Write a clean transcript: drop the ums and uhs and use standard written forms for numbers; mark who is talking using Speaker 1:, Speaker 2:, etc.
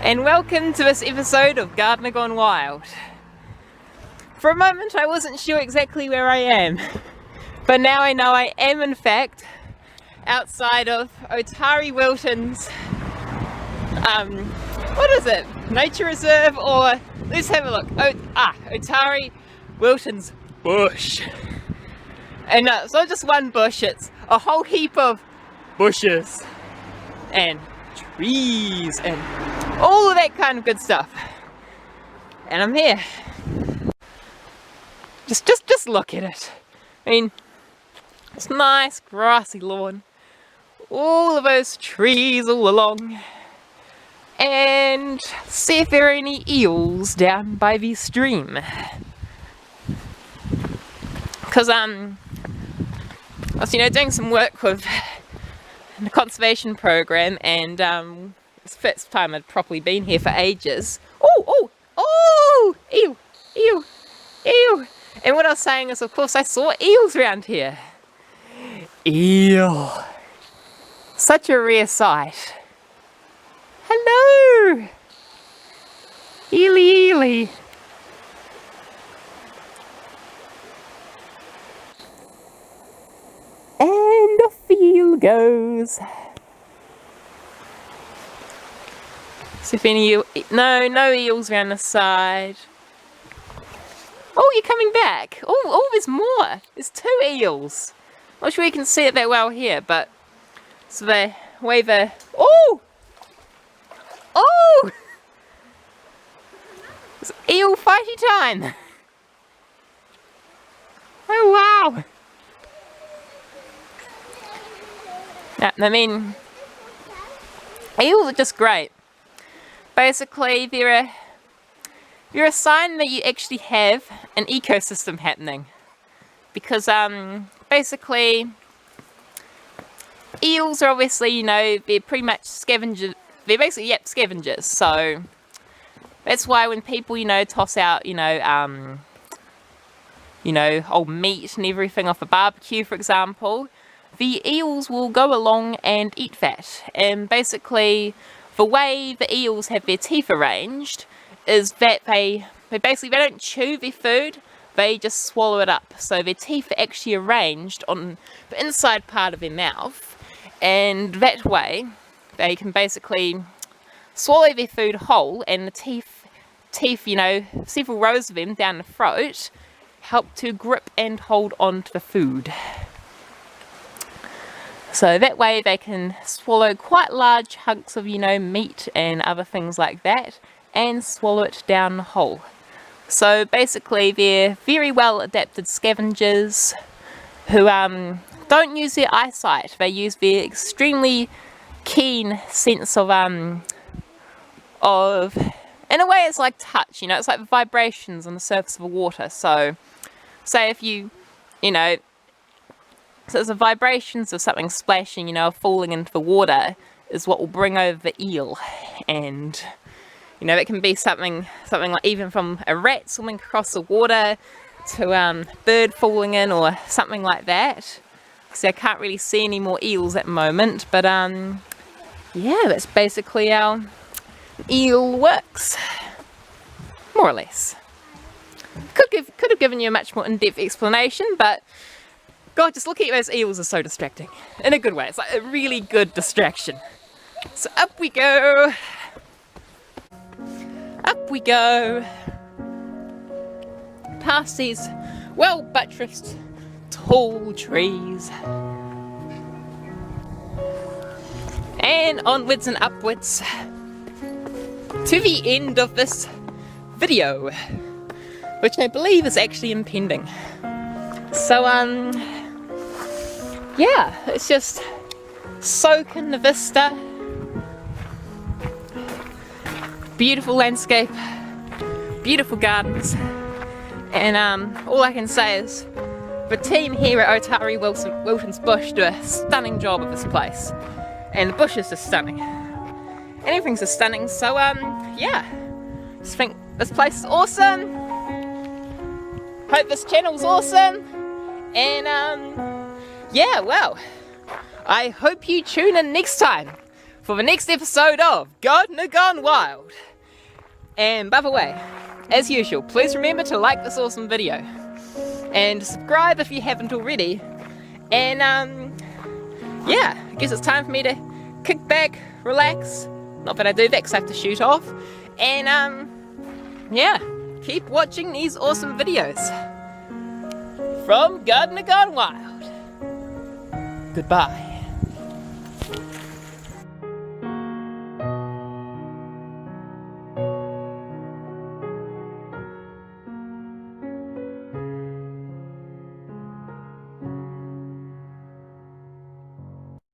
Speaker 1: and welcome to this episode of Gardener Gone Wild. For a moment I wasn't sure exactly where I am, but now I know I am in fact outside of Otari-Wilton's, what is it? Nature reserve, or let's have a look. Otari-Wilton's bush. And it's not just one bush, it's a whole heap of bushes and trees and all of that kind of good stuff. And I'm here. Just look at it. I mean, it's nice grassy lawn, all of those trees all along, and see if there are any eels down by the stream. Because I was, doing some work with the conservation program, and it's the first time I'd properly been here for ages. Oh, eel. And what I was saying is, of course, I saw eels around here. Eel. Such a rare sight. Hello. Eely. And off the eel goes. See if any no eels around the side. Oh, you're coming back. Oh, there's more. There's 2 eels. Not sure you can see it that well here, but so they wave a. Oh! It's eel fighty time. Oh wow. I mean, eels are just great. Basically, they're a sign that you actually have an ecosystem happening. Because, basically, eels are obviously, they're pretty much scavengers. They're basically, scavengers. So, that's why when people, toss out, old meat and everything off a barbecue, for example, the eels will go along and eat that. And basically, the way the eels have their teeth arranged is that they don't chew their food, they just swallow it up. So their teeth are actually arranged on the inside part of their mouth, and that way they can basically swallow their food whole, and the teeth, several rows of them down the throat, help to grip and hold on to the food. So that way they can swallow quite large hunks of, meat and other things like that, and swallow it down whole. So basically they're very well adapted scavengers who don't use their eyesight. They use their extremely keen sense of, in a way it's like touch, it's like vibrations on the surface of the water. So say if you, so the vibrations of something splashing, falling into the water is what will bring over the eel. And, it can be something like even from a rat swimming across the water to a bird falling in or something like that. See, I can't really see any more eels at the moment, but that's basically how eel works. More or less. Could have given you a much more in-depth explanation, but God, just looking at those eels is so distracting. In a good way. It's like a really good distraction. So up we go. Up we go. Past these well-buttressed, tall trees. And onwards and upwards to the end of this video, which I believe is actually impending. So, it's just soak in the vista. Beautiful landscape, beautiful gardens, and all I can say is the team here at Otari-Wilton's bush do a stunning job of this place, and the bush is just stunning, and everything's just stunning. So just think this place is awesome. Hope this channel's awesome, and well, I hope you tune in next time for the next episode of Gardener Gone Wild. And by the way, as usual, please remember to like this awesome video and subscribe if you haven't already. And yeah, I guess it's time for me to kick back, relax. Not that I do that because I have to shoot off. And yeah, keep watching these awesome videos from Gardener Gone Wild. Goodbye.